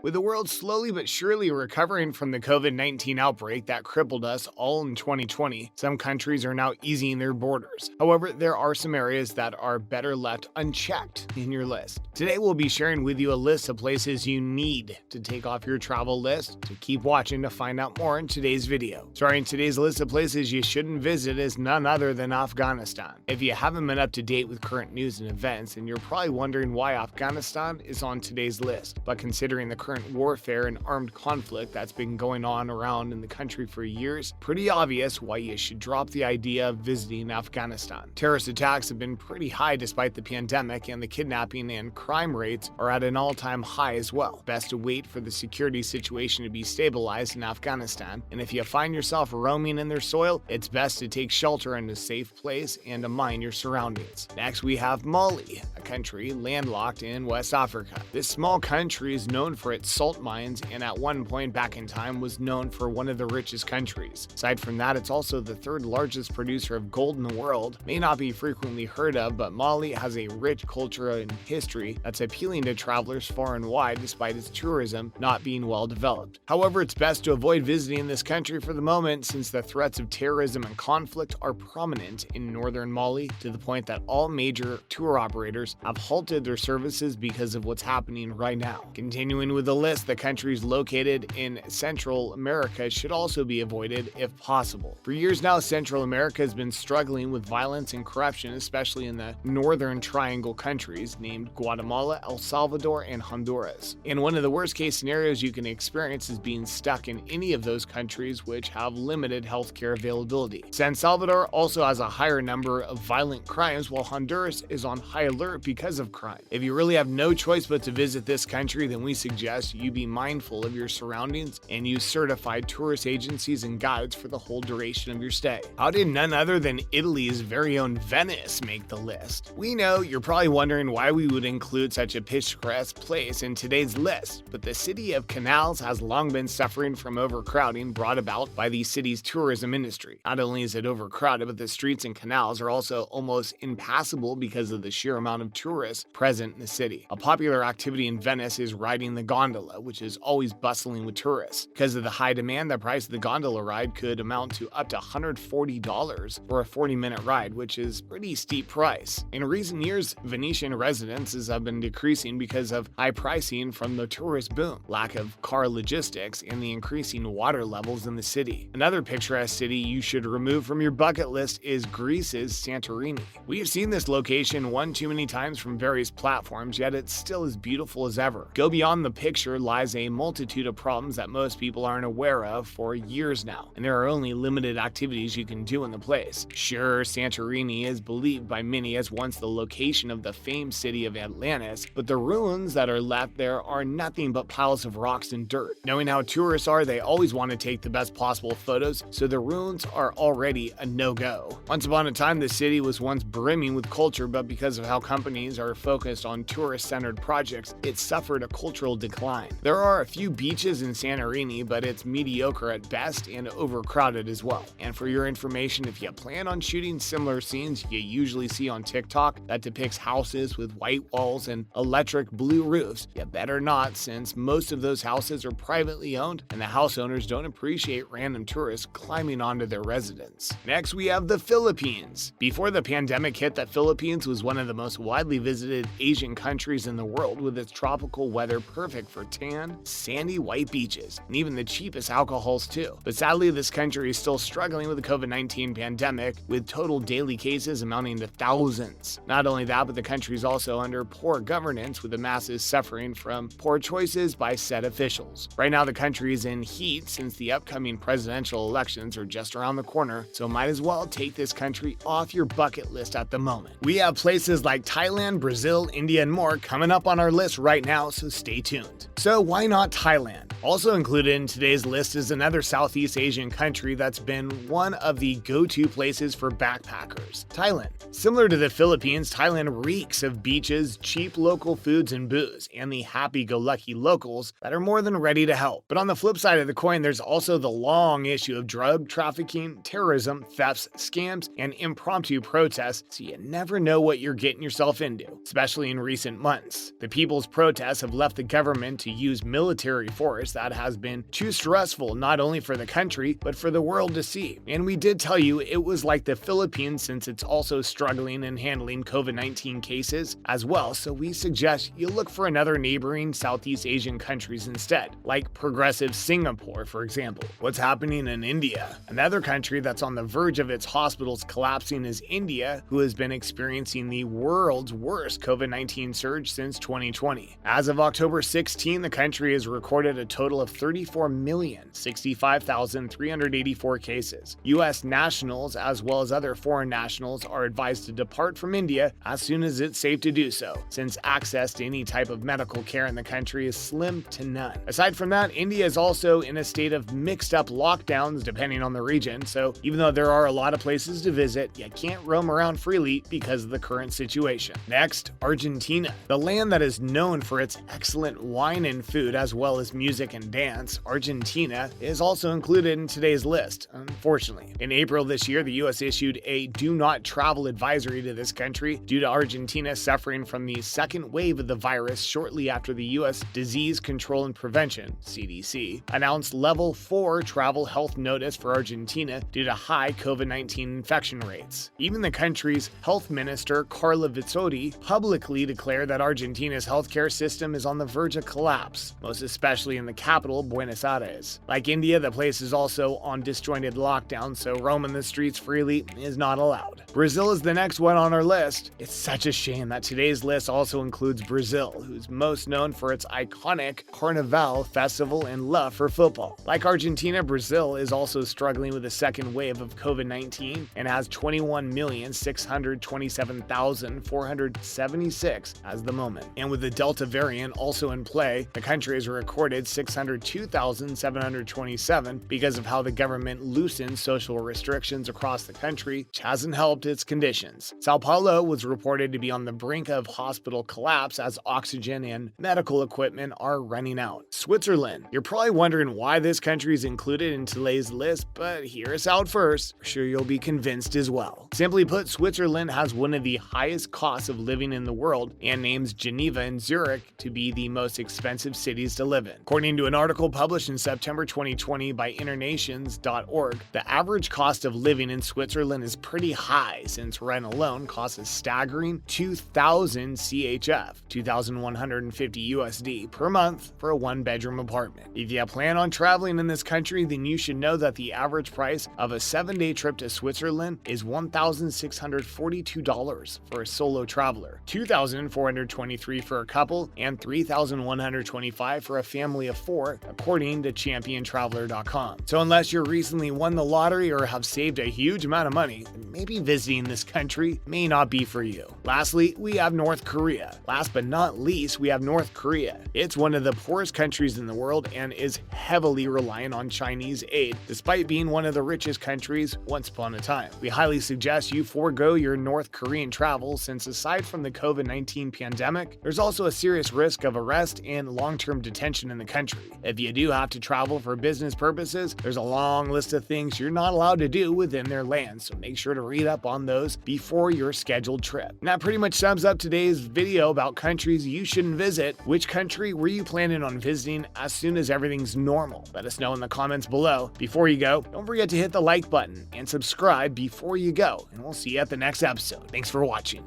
With the world slowly but surely recovering from the COVID-19 outbreak that crippled us all in 2020, some countries are now easing their borders. However, there are some areas that are better left unchecked in your list. Today, we'll be sharing with you a list of places you need to take off your travel list, so keep watching to find out more in today's video. Starting today's list of places you shouldn't visit is none other than Afghanistan. If you haven't been up to date with current news and events, then you're probably wondering why Afghanistan is on today's list. But considering the current warfare and armed conflict that's been going on around in the country for years, pretty obvious why you should drop the idea of visiting Afghanistan. Terrorist attacks have been pretty high despite the pandemic, and the kidnapping and crime rates are at an all-time high as well. Best to wait for the security situation to be stabilized in Afghanistan, and if you find yourself roaming in their soil, it's best to take shelter in a safe place and to mind your surroundings. Next, we have Mali, a country landlocked in West Africa. This small country is known for its salt mines, and at one point back in time was known for one of the richest countries. Aside from that, it's also the third largest producer of gold in the world. May not be frequently heard of, but Mali has a rich culture and history that's appealing to travelers far and wide despite its tourism not being well developed. However, it's best to avoid visiting this country for the moment since the threats of terrorism and conflict are prominent in northern Mali, to the point that all major tour operators have halted their services because of what's happening right now. Continuing with the list, the countries located in Central America should also be avoided if possible. For years now, Central America has been struggling with violence and corruption, especially in the Northern Triangle countries named Guatemala, El Salvador, and Honduras. And one of the worst case scenarios you can experience is being stuck in any of those countries which have limited healthcare availability. San Salvador also has a higher number of violent crimes, while Honduras is on high alert because of crime. If you really have no choice but to visit this country, then we suggest you be mindful of your surroundings and use certified tourist agencies and guides for the whole duration of your stay. How did none other than Italy's very own Venice make the list? We know you're probably wondering why we would include such a picturesque place in today's list, but the city of canals has long been suffering from overcrowding brought about by the city's tourism industry. Not only is it overcrowded, but the streets and canals are also almost impassable because of the sheer amount of tourists present in the city. A popular activity in Venice is riding the gondola, which is always bustling with tourists. Because of the high demand, the price of the gondola ride could amount to up to $140 for a 40-minute ride, which is a pretty steep price. In recent years, Venetian residences have been decreasing because of high pricing from the tourist boom, lack of car logistics, and the increasing water levels in the city. Another picturesque city you should remove from your bucket list is Greece's Santorini. We've seen this location one too many times from various platforms, yet it's still as beautiful as ever. Go beyond the picture lies a multitude of problems that most people aren't aware of for years now, and there are only limited activities you can do in the place. Sure, Santorini is believed by many as once the location of the famed city of Atlantis, but the ruins that are left there are nothing but piles of rocks and dirt. Knowing how tourists are, they always want to take the best possible photos, so the ruins are already a no-go. Once upon a time, the city was once brimming with culture, but because of how companies are focused on tourist-centered projects, it suffered a cultural decline. There are a few beaches in Santorini, but it's mediocre at best and overcrowded as well. And for your information, if you plan on shooting similar scenes you usually see on TikTok that depicts houses with white walls and electric blue roofs, you better not, since most of those houses are privately owned and the house owners don't appreciate random tourists climbing onto their residence. Next, we have the Philippines. Before the pandemic hit, the Philippines was one of the most widely visited Asian countries in the world, with its tropical weather perfect for tan, sandy white beaches, and even the cheapest alcohols too. But sadly, this country is still struggling with the COVID-19 pandemic, with total daily cases amounting to thousands. Not only that, but the country is also under poor governance, with the masses suffering from poor choices by said officials. Right now, the country is in heat since the upcoming presidential elections are just around the corner, so might as well take this country off your bucket list at the moment. We have places like Thailand, Brazil, India, and more coming up on our list right now, so stay tuned. So why not Thailand? Also included in today's list is another Southeast Asian country that's been one of the go-to places for backpackers, Thailand. Similar to the Philippines, Thailand reeks of beaches, cheap local foods and booze, and the happy-go-lucky locals that are more than ready to help. But on the flip side of the coin, there's also the long issue of drug trafficking, terrorism, thefts, scams, and impromptu protests, so you never know what you're getting yourself into, especially in recent months. The people's protests have left the government decision to use military force that has been too stressful not only for the country, but for the world to see. And we did tell you it was like the Philippines since it's also struggling in handling COVID-19 cases as well, so we suggest you look for another neighboring Southeast Asian countries instead, like progressive Singapore, for example. What's happening in India? Another country that's on the verge of its hospitals collapsing is India, who has been experiencing the world's worst COVID-19 surge since 2020. As of October 16, the country has recorded a total of 34,065,384 cases. U.S. nationals, as well as other foreign nationals, are advised to depart from India as soon as it's safe to do so, since access to any type of medical care in the country is slim to none. Aside from that, India is also in a state of mixed-up lockdowns depending on the region, so even though there are a lot of places to visit, you can't roam around freely because of the current situation. Next, Argentina. The land that is known for its excellent wine and food as well as music and dance, Argentina is also included in today's list, unfortunately. In April this year, the U.S. issued a do not travel advisory to this country due to Argentina suffering from the second wave of the virus shortly after the U.S. Disease Control and Prevention, CDC, announced level 4 travel health notice for Argentina due to high COVID-19 infection rates. Even the country's health minister, Carla Vizzotti, publicly declared that Argentina's healthcare system is on the verge of collapse, most especially in the capital, Buenos Aires. Like India, the place is also on disjointed lockdown, so roaming the streets freely is not allowed. Brazil is the next one on our list. It's such a shame that today's list also includes Brazil, who's most known for its iconic Carnival festival and love for football. Like Argentina, Brazil is also struggling with a second wave of COVID-19 and has 21,627,476 as the moment. And with the Delta variant also in play, the country has recorded 602,727 because of how the government loosened social restrictions across the country, which hasn't helped its conditions. Sao Paulo was reported to be on the brink of hospital collapse as oxygen and medical equipment are running out. Switzerland. You're probably wondering why this country is included in today's list, but hear us out first. I'm sure you'll be convinced as well. Simply put, Switzerland has one of the highest costs of living in the world and names Geneva and Zurich to be the most expensive cities to live in. According to an article published in September 2020 by internations.org, the average cost of living in Switzerland is pretty high since rent alone costs a staggering 2,000 CHF, 2,150 USD per month for a one-bedroom apartment. If you plan on traveling in this country, then you should know that the average price of a 7-day trip to Switzerland is $1,642 for a solo traveler, $2,423 for a couple, and $3,125 for a family of 4, according to ChampionTraveler.com. So unless you're recently won the lottery or have saved a huge amount of money, then maybe visiting this country may not be for you. Lastly, we have North Korea. Last but not least, we have North Korea. It's one of the poorest countries in the world and is heavily reliant on Chinese aid, despite being one of the richest countries once upon a time. We highly suggest you forego your North Korean travel since aside from the COVID-19 pandemic, there's also a serious risk of arrest and long-term detention in the country. If you do have to travel for business purposes, there's a long list of things you're not allowed to do within their land, so make sure to read up on those before your scheduled trip. And that pretty much sums up today's video about countries you shouldn't visit. Which country were you planning on visiting as soon as everything's normal? Let us know in the comments below. Before you go, don't forget to hit the like button and subscribe before you go, and we'll see you at the next episode. Thanks for watching.